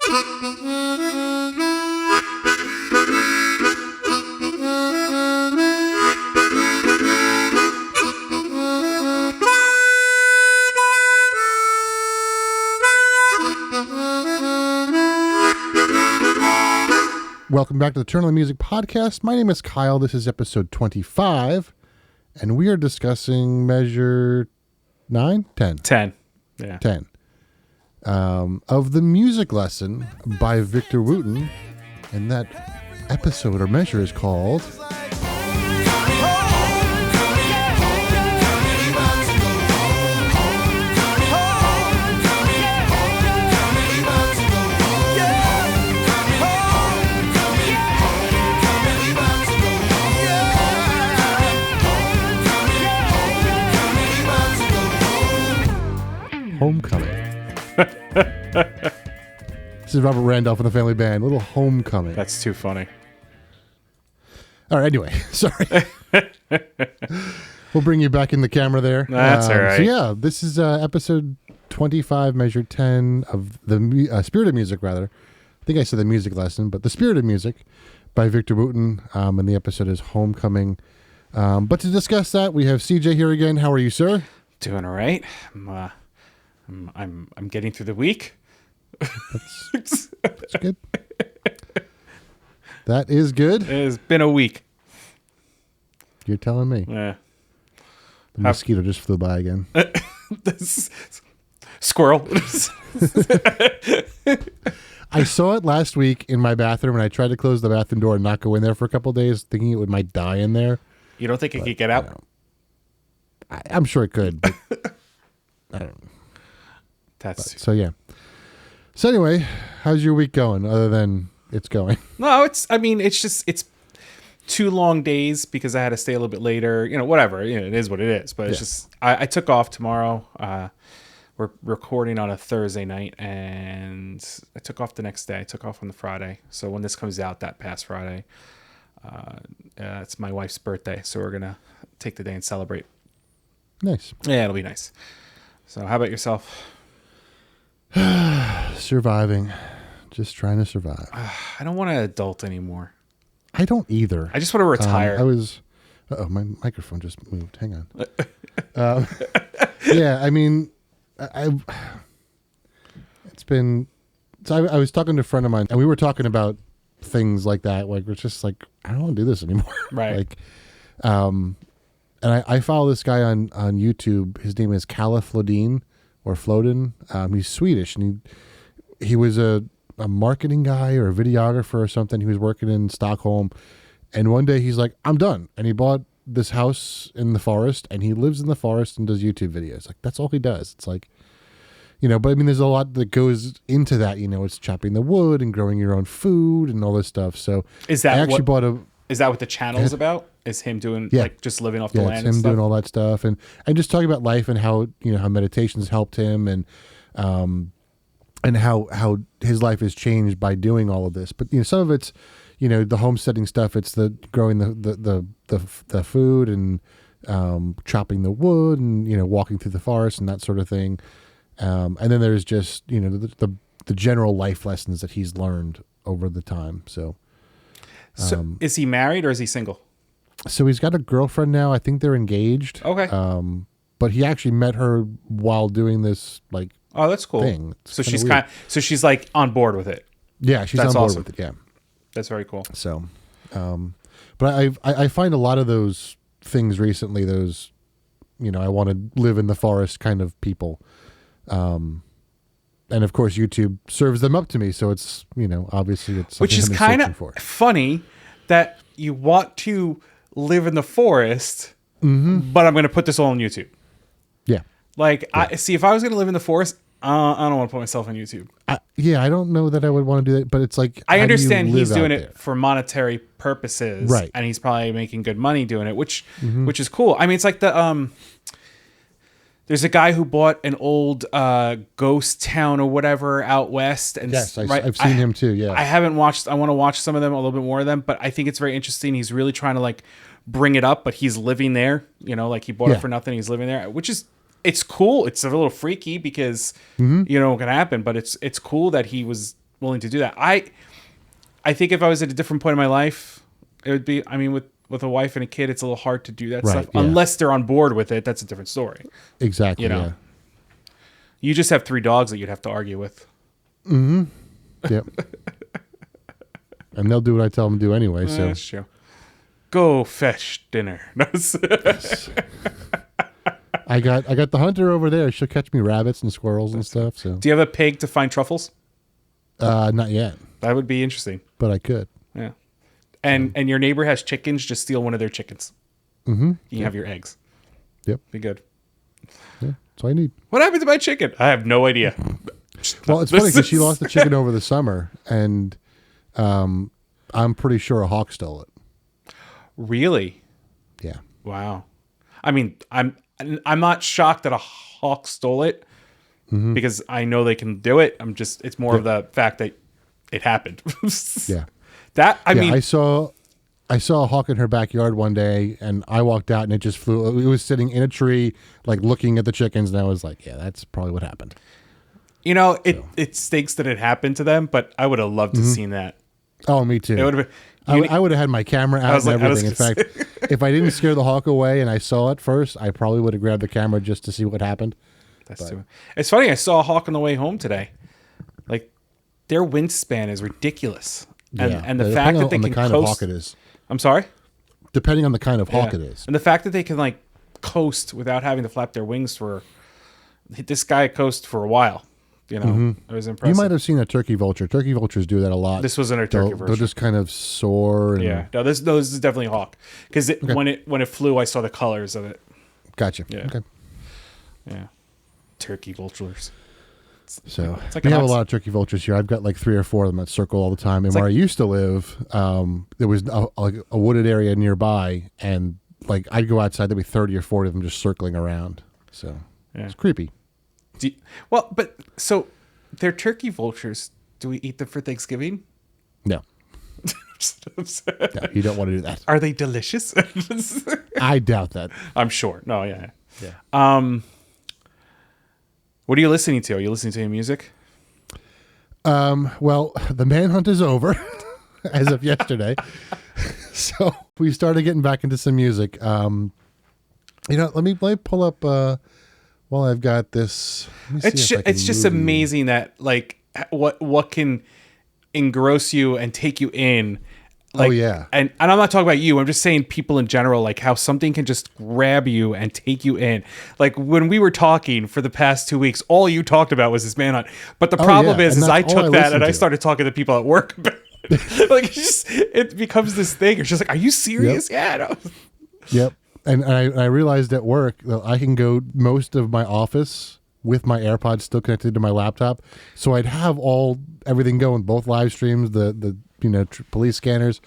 Welcome back to the Turn on the Music podcast. My name is Kyle. This is episode 25, and we are discussing measure 9? 10. 10. Yeah. 10. Of the music lesson by Victor Wooten, and that episode or measure is called Homecoming. This is Robert Randolph and the Family Band. Little Homecoming. That's too funny. All right, anyway, sorry. We'll bring you back in the camera there. That's all right. So yeah, this is episode 25, measure 10 of the Spirit of Music, rather. I think I said the music lesson, but the Spirit of Music by Victor Wooten, and the episode is Homecoming. But to discuss that, we have CJ here again. How are you, sir? Doing all right. I'm getting through the week. That's good. That is good. It has been a week. You're telling me. Yeah. The mosquito just flew by again. Squirrel. I saw it last week in my bathroom, and I tried to close the bathroom door and not go in there for a couple of days, thinking it might die in there. You don't think it could get out? You know, I'm sure it could, but I don't know. So yeah. So anyway, how's your week going? Other than it's going. No, it's 2 long days because I had to stay a little bit later. Whatever. It is what it is. But it's just I took off tomorrow. We're recording on a Thursday night, and I took off the next day. I took off on the Friday. So when this comes out, that past Friday, it's my wife's birthday. So we're gonna take the day and celebrate. Nice. Yeah, it'll be nice. So how about yourself? Surviving. Just trying to survive. I don't want to adult anymore. I don't either. I just want to retire. My microphone just moved. Hang on. Yeah, I mean, it's been, so I was talking to a friend of mine, and we were talking about things like that. Like, it's just like, I don't want to do this anymore. Right. And I follow this guy on YouTube. His name is Kalle Flodin. Or Floden. He's Swedish, and he was a marketing guy or a videographer or something. He was working in Stockholm, and one day he's like, I'm done. And he bought this house in the forest, and he lives in the forest and does YouTube videos. Like, that's all he does. It's like, but I mean, there's a lot that goes into that. It's chopping the wood and growing your own food and all this stuff. So is that is that what the channel is about? Is him doing just living off the land? It's him doing all that stuff and just talking about life and how how meditation's helped him and how his life has changed by doing all of this. But some of it's the homesteading stuff. It's the growing the food and chopping the wood and walking through the forest and that sort of thing. And then there's just the general life lessons that he's learned over the time. So is he married or is he single? So he's got a girlfriend now. I think they're engaged. Okay. But he actually met her while doing this that's cool. Thing. So she's like on board with it. Yeah, she's on board with it. Yeah. That's very cool. So, but I find a lot of those things recently. Those, I want to live in the forest kind of people. And of course, YouTube serves them up to me. So it's obviously it's which is kind of funny that you want to live in the forest, but I'm going to put this all on YouTube. Yeah. If I was going to live in the forest, I don't want to put myself on YouTube. I don't know that I would want to do that, but it's like, I understand he's doing it for monetary purposes, right? And he's probably making good money doing it, which is cool. I mean, it's like there's a guy who bought an old ghost town or whatever out west, and yes, I've seen him too. Yeah, I haven't watched. I want to watch some of them, a little bit more of them, but I think it's very interesting. He's really trying to bring it up, but he's living there. He bought it for nothing. He's living there, which is it's cool. It's a little freaky because you know what can happen, but it's cool that he was willing to do that. I think if I was at a different point in my life, it would be. I mean, with a wife and a kid, it's a little hard to do that Right, stuff yeah. unless they're on board with it. That's a different story. Exactly. You know. Yeah. You just have 3 dogs that you'd have to argue with. Yep. And they'll do what I tell them to do anyway. So That's true. Go fetch dinner. I got the hunter over there. She'll catch me rabbits and squirrels and stuff. So Do you have a pig to find truffles? not yet, That would be interesting. but I could. Yeah. And your neighbor has chickens. Just steal one of their chickens. You can have your eggs. Yep. Be good. Yeah. That's all I need. What happened to my chicken? I have no idea. Well, it's funny because she lost the chicken over the summer, and I'm pretty sure a hawk stole it. Really? Yeah. Wow. I mean, I'm not shocked that a hawk stole it because I know they can do it. It's more of the fact that it happened. Yeah. I mean, I saw a hawk in her backyard one day, and I walked out, and it just flew. It was sitting in a tree, like looking at the chickens, and I was like, "Yeah, that's probably what happened." you know, it stinks that it happened to them, but I would have loved to seen that. Oh, me too. It would have been. I would have had my camera out and everything. In fact, if I didn't scare the hawk away and I saw it first, I probably would have grabbed the camera just to see what happened. It's funny. I saw a hawk on the way home today. Like, their wingspan is ridiculous, and the fact that they can kind coast. of hawk it is. I'm sorry. Depending on the kind of hawk it is, and the fact that they can like coast without having to flap their wings for. This guy coasted for a while. You know, it was impressive. you might have seen a turkey vulture. Turkey vultures do that a lot. This wasn't a turkey They'll version. just kind of soar. And, Yeah, no, this is definitely a hawk because when it flew, I saw the colors of it. Gotcha. Yeah. Okay. Yeah, turkey vultures. So It's like we an have a ox- lot of turkey vultures here. I've got like 3 or 4 of them that circle all the time. And where I used to live, there was a wooded area nearby, and like I'd go outside, there'd be 30 or 40 of them just circling around. So it's creepy. So they're turkey vultures. Do we eat them for Thanksgiving? No, you don't want to do that. Are they delicious? I doubt that. I'm sure. No, yeah. Yeah. What are you listening to? Are you listening to any music? Well, the manhunt is over as of yesterday. So we started getting back into some music. Let me pull up while I've got this. It's just amazing that like what can engross you and take you in. Like, and I'm not talking about you. I'm just saying people in general, like how something can just grab you and take you in. Like when we were talking for the past 2 weeks, all you talked about was this manhunt. But the problem is I took that and I started talking to people at work about it. Like it becomes this thing. It's just like, are you serious? Yep. Yeah. No. Yep. And I realized at work that I can go most of my office with my AirPods still connected to my laptop. So I'd have everything going, both live streams, the police scanners.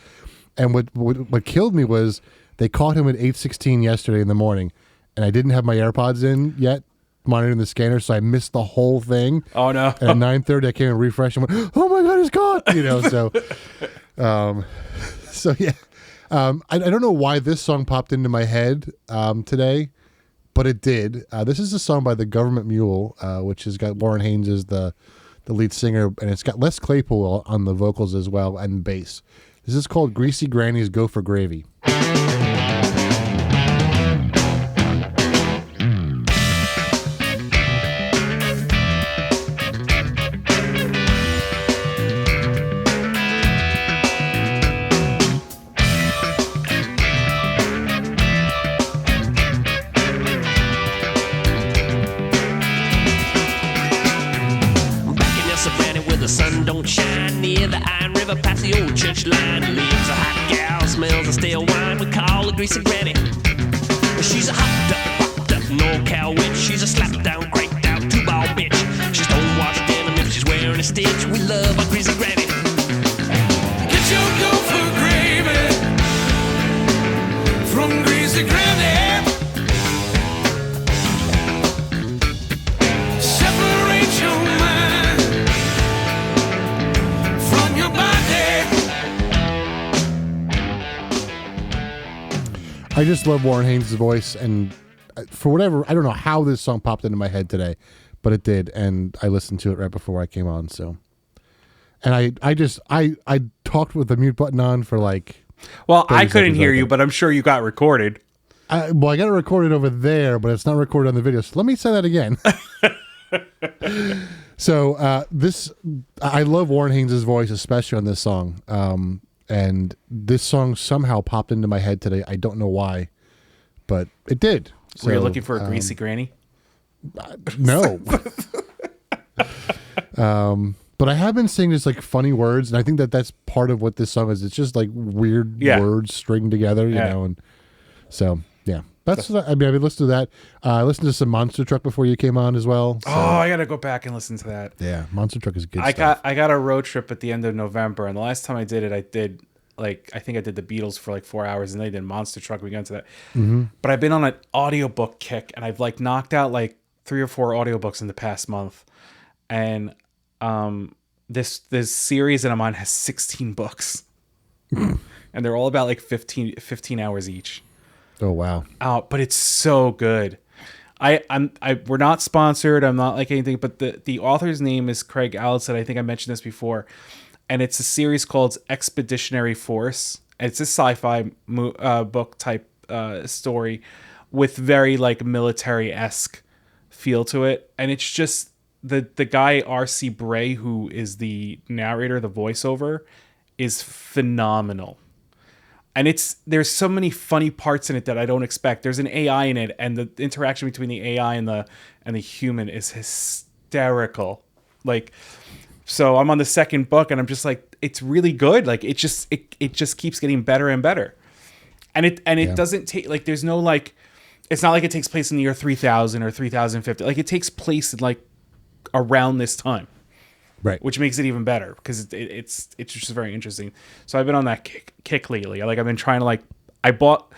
And what killed me was they caught him at 8:16 yesterday in the morning, and I didn't have my AirPods in yet, monitoring the scanner, so I missed the whole thing. Oh no! And at 9:30, I came and refreshed and went, "Oh my god, it's caught!" So yeah. I don't know why this song popped into my head today, but it did. This is a song by the Government Mule, which has got Warren Haynes as the lead singer, and it's got Les Claypool on the vocals as well and bass. This is called Greasy Granny's Go for Gravy. Don't shine near the Iron River past the old church line. Lives a hot gal, smells a stale wine. We call her Greasy Granny. She's a hopped up, popped up NorCal witch. She's a slapped down, cranked out, 2-ball bitch. She's stonewashed denim if she's wearing a stitch. We love our Greasy Granny. Get your go for gravy from Greasy Granny. Separate your mind from your body. I just love Warren Haynes' voice, and for whatever, I don't know how this song popped into my head today, but it did, and I listened to it right before I came on. So, And I talked with the mute button on for like. Well, 30 I couldn't seconds hear right you, there. but I'm sure you got recorded. I got it recorded over there, but it's not recorded on the video. So let me say that again. So I love Warren Haynes' voice, especially on this song. And this song somehow popped into my head today. I don't know why, but it did. So, Were you looking for a greasy granny? No. But I have been saying just like funny words, and I think that's part of what this song is. It's just like weird words stringed together, you know, and so yeah. That's what I mean. I've listened to that. I listened to some Monster Truck before you came on as well. So. Oh, I gotta go back and listen to that. Yeah, Monster Truck is good. I got a road trip at the end of November, and the last time I did it, I did I think I did the Beatles for like 4 hours, and then I did Monster Truck. We got into that, but I've been on an audiobook kick, and I've like knocked out like 3 or 4 audiobooks in the past month, and this series that I'm on has 16 books, and they're all about like 15 hours each. Oh wow! But it's so good. We're not sponsored. I'm not like anything, but the author's name is Craig Allison. I think I mentioned this before, and it's a series called Expeditionary Force. It's a sci-fi book type story with very like military-esque feel to it, and it's just the guy R.C. Bray, who is the narrator, the voiceover, is phenomenal. And there's so many funny parts in it that I don't expect. There's an AI in it, and the interaction between the AI and the human is hysterical. Like, so I'm on the second book, and I'm just like, it's really good. Like, it just keeps getting better and better. And it doesn't take like there's no like, it's not like it takes place in the year 3000 or 3050. Like, it takes place in like around this time. Right, which makes it even better because it's just very interesting. So I've been on that kick lately. Like, I've been trying to like, I bought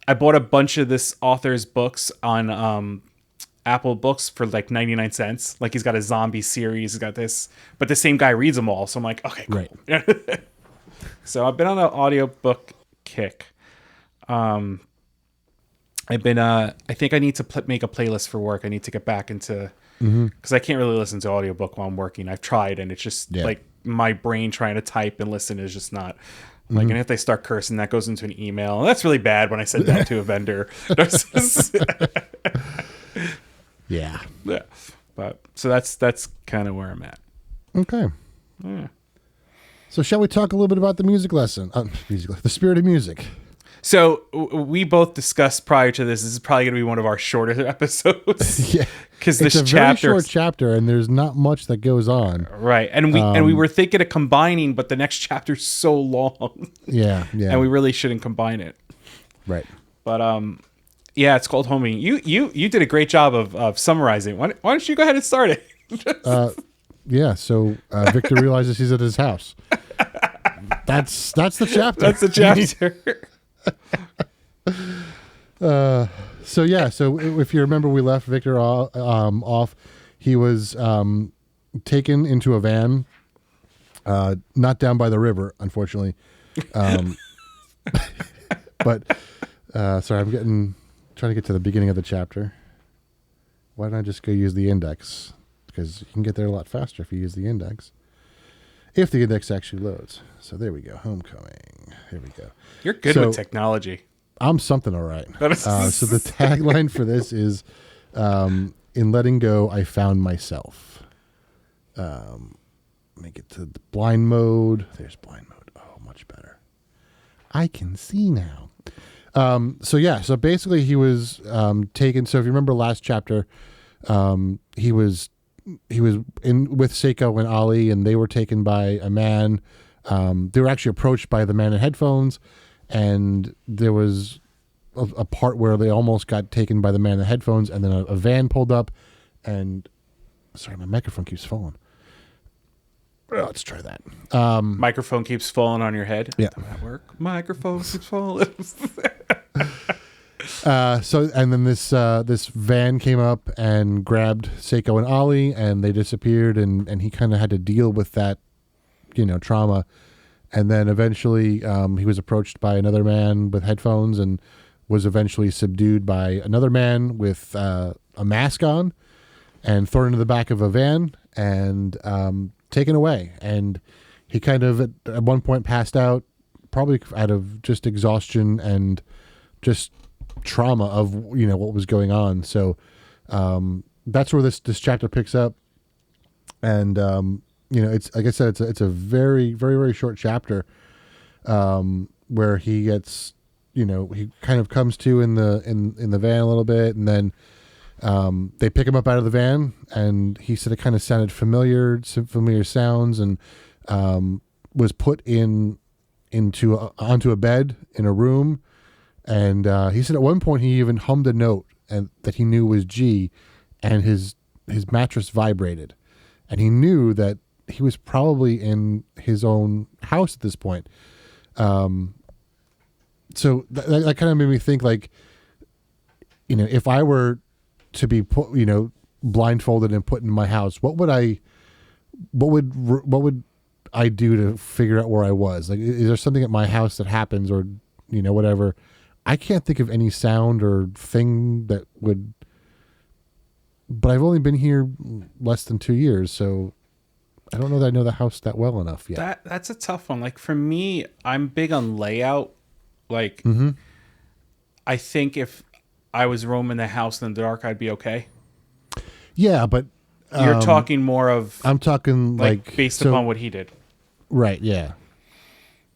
a bunch of this author's books on Apple Books for like 99 cents. Like, he's got a zombie series, he's got this, but the same guy reads them all. So I'm like, okay, cool. Right. So I've been on an audiobook kick. I've been I think I need to make a playlist for work. I need to get back into. Because I can't really listen to audiobook while I'm working. I've tried, and it's just like my brain trying to type and listen is just not like. And if they start cursing, that goes into an email, and that's really bad when I send that to a vendor. Yeah. But so that's kind of where I'm at. Okay. Yeah. So shall we talk a little bit about the music lesson? The spirit of music. So we both discussed prior to this is probably going to be one of our shorter episodes. Yeah, because it's this a very short chapter, and there's not much that goes on. Right, and we were thinking of combining, but the next chapter's so long. Yeah, and we really shouldn't combine it. Right. But yeah, it's called Homing. You did a great job of summarizing. Why don't you go ahead and start it? Yeah. So Victor realizes he's at his house. That's the chapter. That's the chapter. So if you remember, we left Victor off. He was taken into a van, not down by the river, unfortunately. But sorry, I'm trying to get to the beginning of the chapter. Why don't I just go use the index? Because you can get there a lot faster if you use the index. If the index actually loads. So there we go. Homecoming. Here we go. You're good with technology. I'm something all right. So the tagline for this is, in letting go, I found myself. Let me get to the blind mode. There's blind mode. Oh, much better. I can see now. So basically he was taken. So if you remember last chapter, he was in with Seiko and Ali, and they were taken by a man. They were actually approached by the man in headphones, and there was a part where they almost got taken by the man in the headphones, and then a van pulled up, and sorry, my microphone keeps falling. Let's try that. Microphone keeps falling on your head. Yeah. Does that work? Microphone keeps falling. And then this van came up and grabbed Seiko and Ali, and they disappeared, and he kind of had to deal with that, trauma. And then eventually he was approached by another man with headphones and was eventually subdued by another man with a mask on and thrown into the back of a van. And taken away, and he kind of at one point passed out, probably out of just exhaustion and just trauma of what was going on. So that's where this chapter picks up, and it's like I said, it's a very, very, very short chapter where he gets he kind of comes to in the van a little bit, and then they pick him up out of the van, and he said it kind of sounded familiar, some familiar sounds, and was put onto a bed in a room. And he said at one point he even hummed a note and that he knew was G, and his mattress vibrated, and he knew that he was probably in his own house at this point. So that kind of made me think, like, if I were to be put, blindfolded and put in my house, what would I do to figure out where I was? Like, is there something at my house that happens, or whatever? I can't think of any sound or thing that would. But I've only been here less than 2 years, so I don't know that I know the house that well enough yet. That's a tough one. Like, for me, I'm big on layout. Like, I think if I was roaming the house in the dark, I'd be okay. Yeah, but you're talking more of. I'm talking like based upon what he did. Right. Yeah.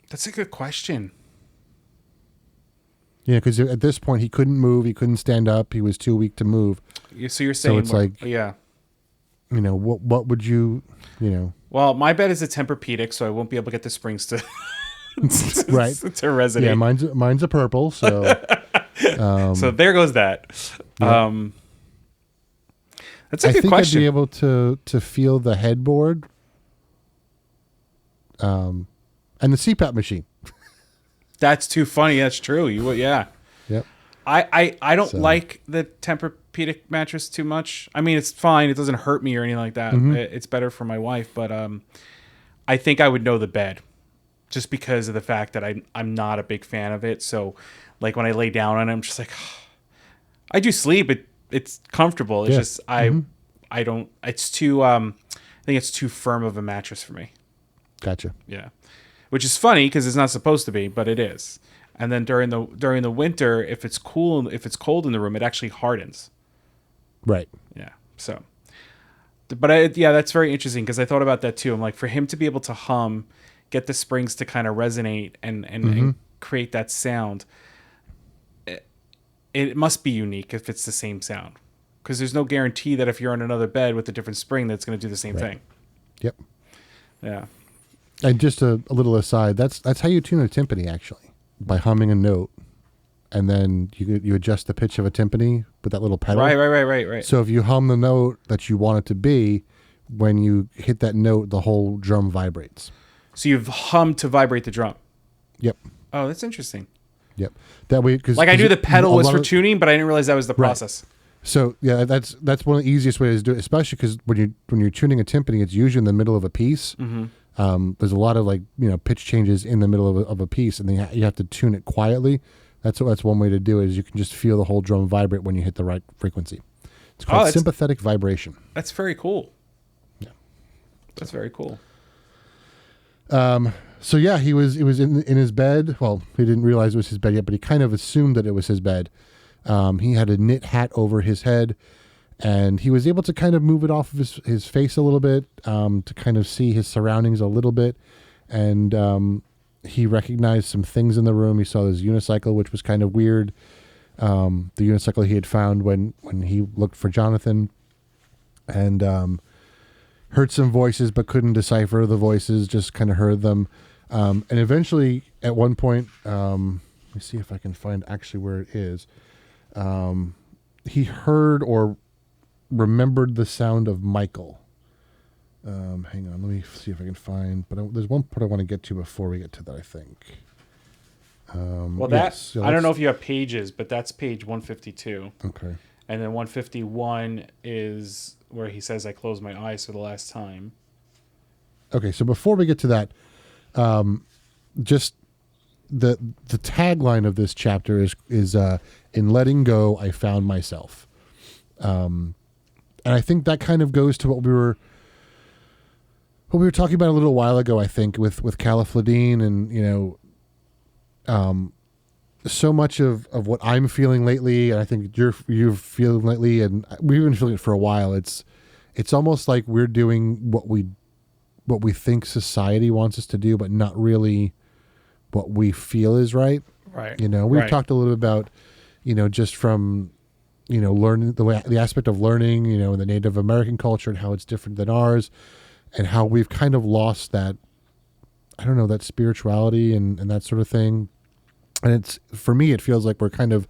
That's a good question. Yeah, because at this point he couldn't move, he couldn't stand up, he was too weak to move. So you're saying, it's like, yeah. What would you, Well, my bed is a Tempur-Pedic, so I won't be able to get the springs to right to resonate. Yeah, mine's a purple, so so there goes that. Yeah. That's a good question. I think I'd be able to feel the headboard, and the CPAP machine. That's too funny. That's true. You would, yeah. Yep. I don't like the Tempur-Pedic mattress too much. I mean, it's fine. It doesn't hurt me or anything like that. It's better for my wife, but I think I would know the bed, just because of the fact that I'm not a big fan of it. So, like, when I lay down on it, I'm just like, I do sleep. It's comfortable. It's just I don't. It's too. I think it's too firm of a mattress for me. Gotcha. Yeah. Which is funny because it's not supposed to be, but it is. And then during the winter, if it's cold in the room, it actually hardens. Right. Yeah. So, but that's very interesting, because I thought about that too. I'm like, for him to be able to hum, get the springs to kind of resonate and create that sound, it must be unique if it's the same sound, because there's no guarantee that if you're on another bed with a different spring, that's going to do the same thing. Yep. Yeah. And just a little aside, that's how you tune a timpani, actually, by humming a note, and then you adjust the pitch of a timpani with that little pedal. Right. So if you hum the note that you want it to be, when you hit that note, the whole drum vibrates. So you've hummed to vibrate the drum. Yep. Oh, that's interesting. Yep. That way, because I knew the pedal was for tuning, but I didn't realize that was the process. Right. So yeah, that's one of the easiest ways to do it, especially because when you're tuning a timpani, it's usually in the middle of a piece. There's a lot of pitch changes in the middle of a piece, and then you have to tune it quietly. That's one way to do it, is you can just feel the whole drum vibrate when you hit the right frequency. It's called sympathetic vibration. That's very cool. Yeah, that's very cool. So yeah, he was in his bed. Well, he didn't realize it was his bed yet, but he kind of assumed that it was his bed. He had a knit hat over his head, and he was able to kind of move it off of his face a little bit, to kind of see his surroundings a little bit. And he recognized some things in the room. He saw his unicycle, which was kind of weird. The unicycle he had found when he looked for Jonathan, and heard some voices but couldn't decipher the voices, just kind of heard them. And eventually, at one point, let me see if I can find actually where it is. He heard or remembered the sound of Michael. Hang on, let me see if I can find. But there's one part I want to get to before we get to that, I think. So I don't know if you have pages, but that's page 152. Okay. And then 151 is where he says, "I closed my eyes for the last time." Okay, so before we get to that, just the tagline of this chapter is in letting go, I found myself. And I think that kind of goes to what What we were talking about a little while ago, I think, with califladine and, so much of what I'm feeling lately, and I think you're feeling lately, and we've been feeling it for a while. It's almost like we're doing what we think society wants us to do, but not really what we feel is right. Right. We've talked a little bit about, just from, learning the aspect of learning, in the Native American culture and how it's different than ours, and how we've kind of lost that, I don't know, that spirituality and that sort of thing. And for me, it feels like we're kind of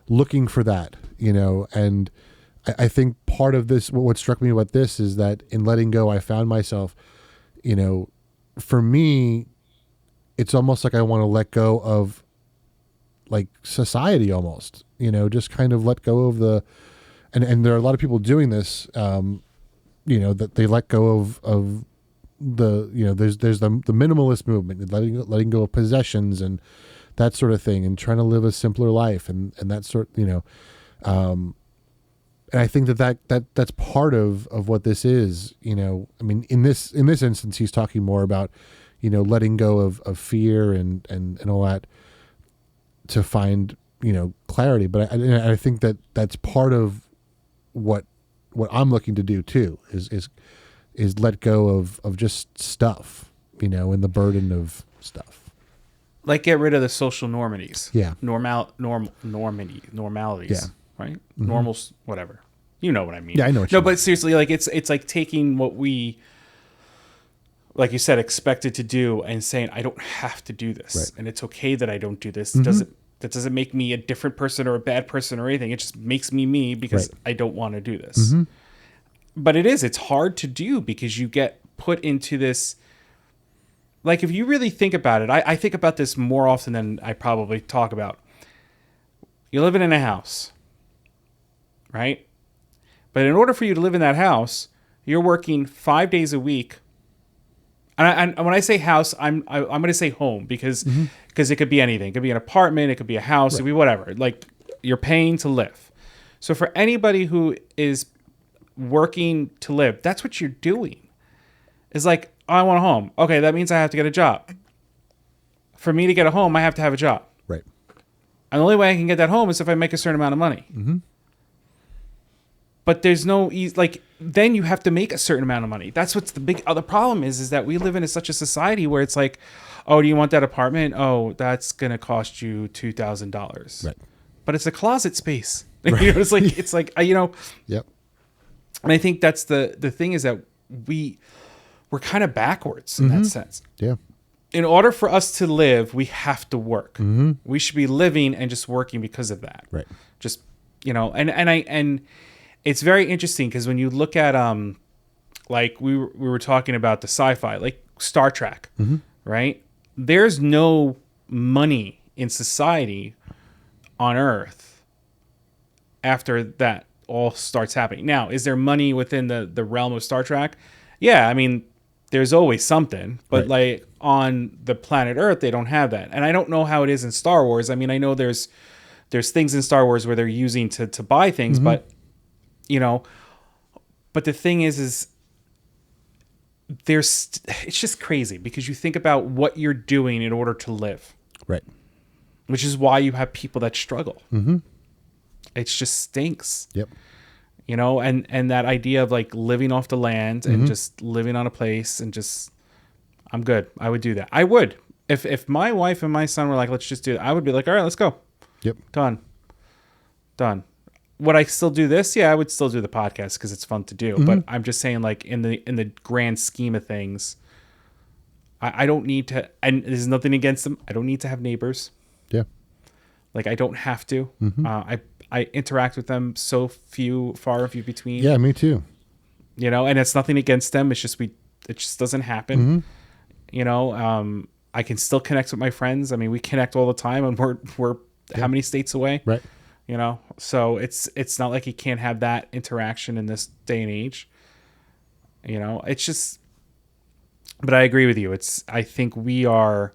looking for that, and I think part of this, what struck me about this is that in letting go, I found myself, for me, it's almost like I want to let go of like society almost, just kind of let go of and there are a lot of people doing this, that they let go of the, there's the minimalist movement, letting go of possessions and that sort of thing, and trying to live a simpler life and that sort, and I think that's part of what this is, I mean, in this instance, he's talking more about, letting go of fear and all that to find, clarity. But I think that's part of what I'm looking to do too, is let go of just stuff, and the burden of stuff. Like get rid of the social normalities. Yeah. Normalities. Yeah. Right? Mm-hmm. Normals, whatever. You know what I mean. Yeah, I know what you mean. But seriously, like it's like taking what we, like you said, expected to do and saying, I don't have to do this. Right. And it's okay that I don't do this. Mm-hmm. That doesn't make me a different person or a bad person or anything. It just makes me because Right. I don't want to do this. Mm-hmm. But it's hard to do because you get put into this. Like, if you really think about it, I think about this more often than I probably talk about. You're living in a house, right? But in order for you to live in that house, you're working 5 days a week. And when I say house, I'm going to say home because it could be anything. It could be an apartment. It could be a house. It could be whatever. Like, you're paying to live. So for anybody who is working to live, that's what you're doing. It's like, oh, I want a home. Okay, that means I have to get a job. For me to get a home, I have to have a job. Right. And the only way I can get that home is if I make a certain amount of money. Mm-hmm. But there's no then you have to make a certain amount of money. That's what's the big other problem is that we live in such a society where it's like, oh, do you want that apartment? Oh, that's gonna cost you $2,000. Right. But it's a closet space. Right. It's like Yep. And I think that's the thing is that we're kind of backwards in that sense. Yeah. In order for us to live, we have to work. Mm-hmm. We should be living and just working because of that. Right. Just, and it's very interesting because when you look at, like we were talking about the sci-fi, like Star Trek, right? There's no money in society on Earth after that all starts happening. Now, is there money within the realm of Star Trek? Yeah, I mean, there's always something, but Right. like on the planet Earth, they don't have that. And I don't know how it is in Star Wars. I mean, I know there's things in Star Wars where they're using to buy things, but but the thing is it's just crazy because you think about what you're doing in order to live, Right. which is why you have people that struggle. Mm-hmm. It just stinks. Yep. And that idea of like living off the land and just living on a place and just, I'm good. I would do that. I would. If my wife and my son were like, let's just do it, I would be like, all right, let's go. Yep. Done. Would I still do this? Yeah, I would still do the podcast because it's fun to do. But I'm just saying, like in the grand scheme of things, I don't need to. And there's nothing against them. I don't need to have neighbors. Yeah. Like I don't have to. I interact with them far and few between. Yeah, me too. And it's nothing against them. It's just it just doesn't happen. I can still connect with my friends. I mean, we connect all the time, and we're how many states away? Right. So it's not like you can't have that interaction in this day and age. It's just. But I agree with you. I think we are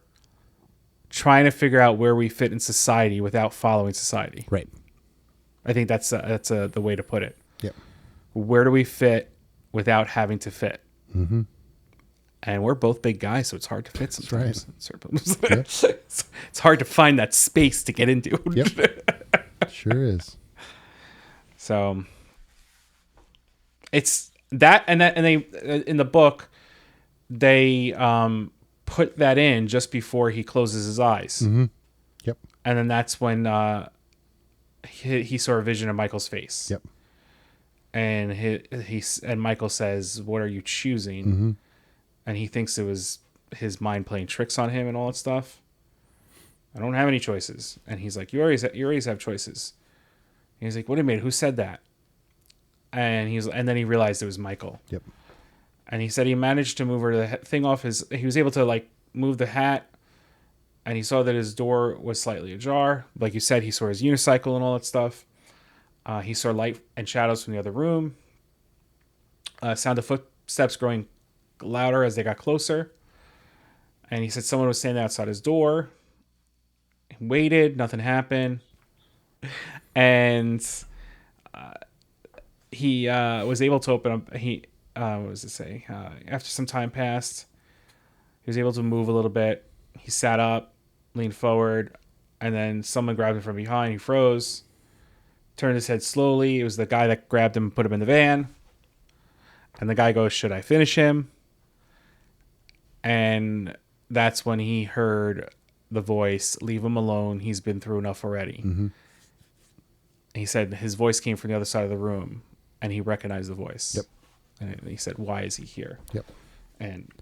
trying to figure out where we fit in society without following society. Right. I think that's the way to put it. Yep. Where do we fit without having to fit? And we're both big guys, so it's hard to fit sometimes. Yep. It's hard to find that space to get into. Yep. Sure is. So it's that, and they in the book they put that in just before he closes his eyes. Mm-hmm. Yep. And then that's when he saw a vision of Michael's face. Yep. And and Michael says, "What are you choosing?" Mm-hmm. And he thinks it was his mind playing tricks on him and all that stuff. I don't have any choices. And he's like, you always have choices. And he's like, what do you mean? Who said that? And then he realized it was Michael. Yep. And he said he managed to move the thing off he was able to like move the hat, and he saw that his door was slightly ajar. Like you said, he saw his unicycle and all that stuff. He saw light and shadows from the other room. Sound of footsteps growing louder as they got closer. And he said someone was standing outside his door. He waited, nothing happened. And he was able to open up. What does it say? After some time passed, he was able to move a little bit. He sat up, leaned forward, and then someone grabbed him from behind. He froze, turned his head slowly. It was the guy that grabbed him and put him in the van. And the guy goes, "Should I finish him?" And that's when he heard the voice, "Leave him alone. He's been through enough already." Mm-hmm. He said his voice came from the other side of the room, and he recognized the voice. Yep. And he said, "Why is he here?" Yep. And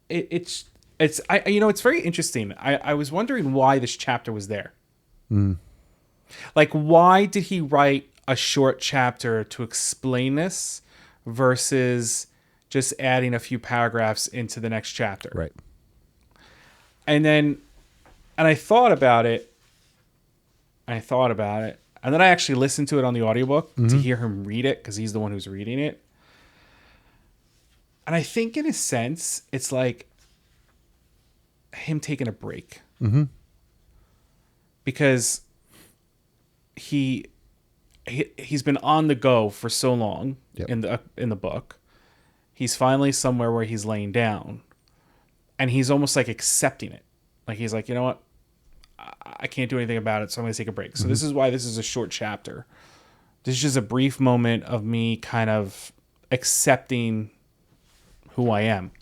it's it's very interesting. I was wondering why this chapter was there. Mm. Like, why did he write a short chapter to explain this versus just adding a few paragraphs into the next chapter? Right. And I thought about it. And then I actually listened to it on the audiobook to hear him read it, because he's the one who's reading it. And I think in a sense, it's like him taking a break. Mm-hmm. Because he's been on the go for so long. Yep. in the book. He's finally somewhere where he's laying down, and he's almost like accepting it. Like, he's like, you know what? I can't do anything about it, so I'm going to take a break. So this is why this is a short chapter. This is just a brief moment of me kind of accepting who I am,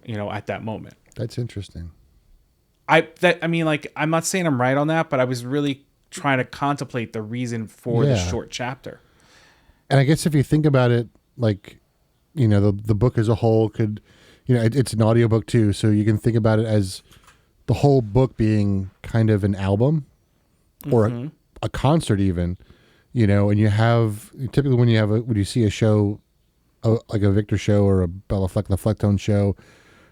at that moment. That's interesting. I'm not saying I'm right on that, but I was really trying to contemplate the reason for the short chapter. And I guess if you think about it, like, the book as a whole could, it's an audiobook too, so you can think about it as the whole book being kind of an album or a concert even, and you have, typically when you see a show, like a Victor show or a Bella Fleck, the Flecktone show,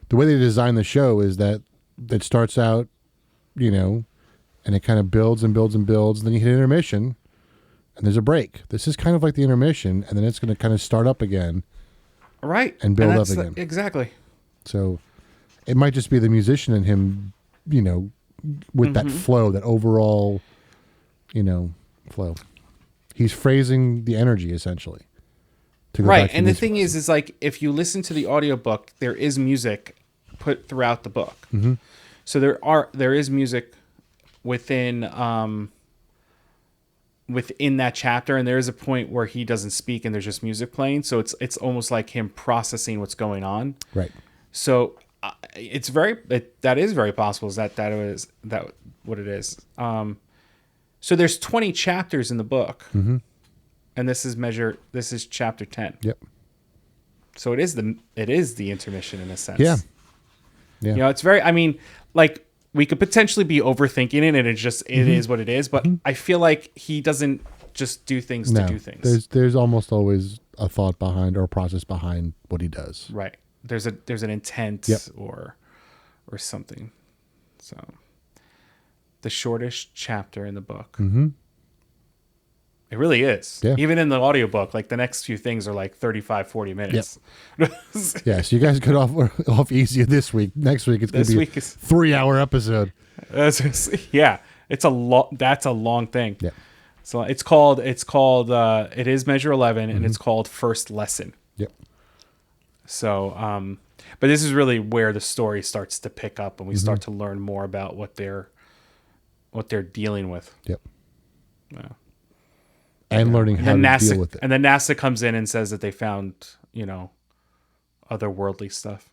the way they design the show is that it starts out, and it kind of builds and builds and builds, and then you hit intermission and there's a break. This is kind of like the intermission, and then it's going to kind of start up again. Right. And build up again. Exactly. So it might just be the musician in him, with that flow, that overall, flow. He's phrasing the energy essentially. Right. And the thing is like, if you listen to the audiobook, there is music put throughout the book. Mm-hmm. So there is music within that chapter, and there is a point where he doesn't speak and there's just music playing. So it's almost like him processing what's going on. Right. So that is very possible. Is that what it is? So there's 20 chapters in the book, and this is chapter 10. Yep. So it is the intermission in a sense. Yeah. Yeah. It's very. I mean, like, we could potentially be overthinking it, and it is what it is. But I feel like he doesn't just do things to do things. There's almost always a thought behind or a process behind what he does. Right. There's an intent or something. So the shortest chapter in the book. Mm-hmm. It really is. Yeah. Even in the audiobook, like, the next few things are like 35, 40 minutes. Yep. Yeah, so you guys got off easy this week. Next week it's going to be a 3-hour episode. Yeah. It's that's a long thing. Yeah. So it's called it is measure 11, and it's called First Lesson. Yep. So, but this is really where the story starts to pick up, and we start to learn more about what they're dealing with. Yep. Yeah. And learning how to deal with it. And then NASA comes in and says that they found, otherworldly stuff.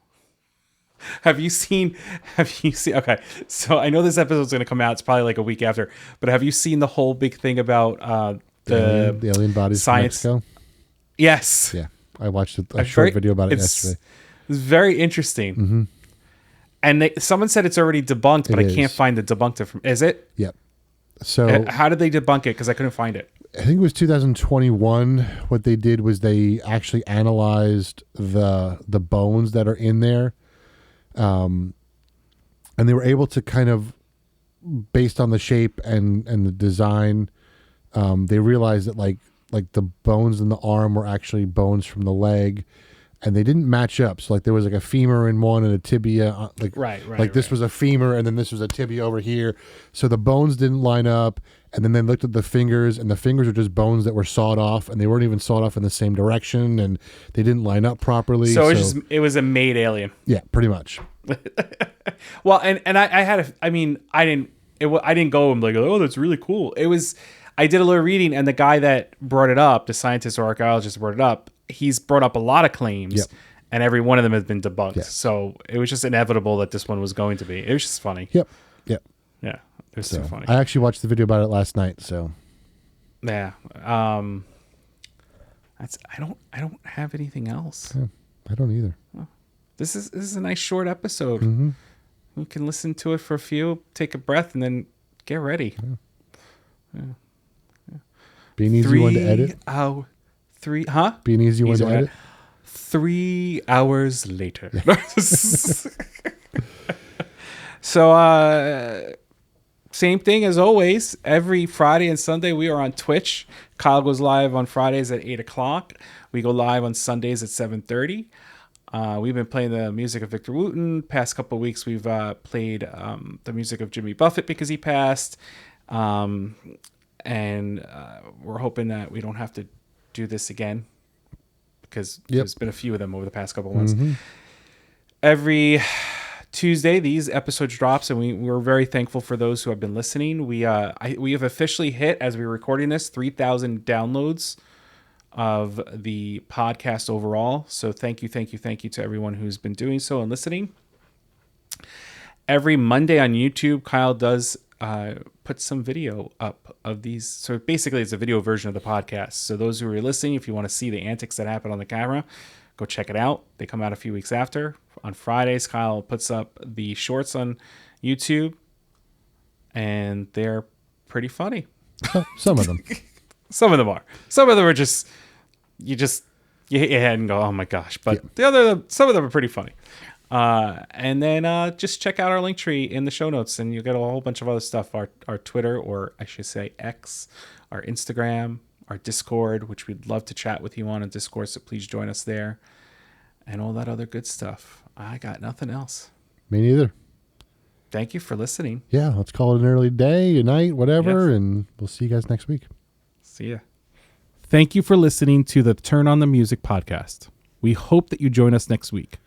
Have you seen? Okay, so I know this episode's going to come out. It's probably like a week after. But have you seen the whole big thing about the alien bodies science? From Mexico? Yes. Yeah, I watched a short video about it yesterday. It's very interesting. Mm-hmm. And someone said it's already debunked, but I can't find the debunked information. Is it? Yep. So how did they debunk it? Because I couldn't find it. I think it was 2021. What they did was they actually analyzed the bones that are in there, and they were able to kind of, based on the shape and the design, they realized that like the bones in the arm were actually bones from the leg, and they didn't match up. So like there was like a femur in one and a tibia, this was a femur and then this was a tibia over here. So the bones didn't line up. And then they looked at the fingers, and the fingers were just bones that were sawed off, and they weren't even sawed off in the same direction, and they didn't line up properly. So it was a made alien. Yeah, pretty much. Well, and I didn't go and like, oh, that's really cool. I did a little reading, and the guy that brought it up, the scientist or archaeologist brought it up, he's brought up a lot of claims. Yep. And every one of them has been debunked. Yeah. So it was just inevitable that this one was going to be. It was just funny. Yep. Yeah. It was so funny. I actually watched the video about it last night. So yeah. I don't have anything else. Yeah, I don't either. This is a nice short episode. Mm-hmm. You can listen to it for a few, take a breath, and then get ready. Yeah. Be an easy one to edit. Be an easy one to edit. 3 hours later. Yeah. So, same thing as always. Every Friday and Sunday, we are on Twitch. Kyle goes live on Fridays at 8 o'clock. We go live on Sundays at 7:30. We've been playing the music of Victor Wooten. Past couple of weeks, we've played the music of Jimmy Buffett because he passed. And we're hoping that we don't have to do this again, because there's been a few of them over the past couple of months. Mm-hmm. Every Tuesday, these episodes drops, and we're very thankful for those who have been listening. We have officially hit, as we're recording this, 3,000 downloads of the podcast overall. So thank you to everyone who's been doing so and listening. Every Monday on YouTube, Kyle does put some video up of these. So basically, it's a video version of the podcast. So those who are listening, if you want to see the antics that happen on the camera, go check it out. They come out a few weeks after. On Fridays, Kyle puts up the shorts on YouTube, and they're pretty funny. Some of them. Some of them are. Some of them are just you hit your head and go, oh my gosh. But some of them are pretty funny. And then just check out our link tree in the show notes, and you'll get a whole bunch of other stuff. Our Twitter, or I should say X, our Instagram, our Discord, which we'd love to chat with you on Discord, so please join us there, and all that other good stuff. I got nothing else. Me neither. Thank you for listening. Yeah, let's call it an early day, a night, whatever, and we'll see you guys next week. See ya. Thank you for listening to the Turn on the Music podcast. We hope that you join us next week.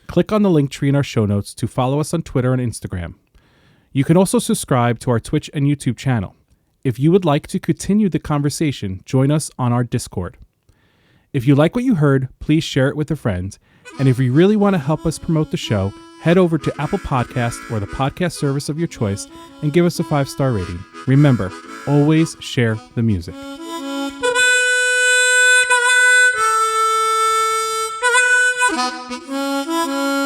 Click on the link tree in our show notes to follow us on Twitter and Instagram. You can also subscribe to our Twitch and YouTube channel. If you would like to continue the conversation, join us on our Discord. If you like what you heard, please share it with a friend. And if you really want to help us promote the show, head over to Apple Podcasts or the podcast service of your choice and give us a 5-star rating. Remember, always share the music. Thank you.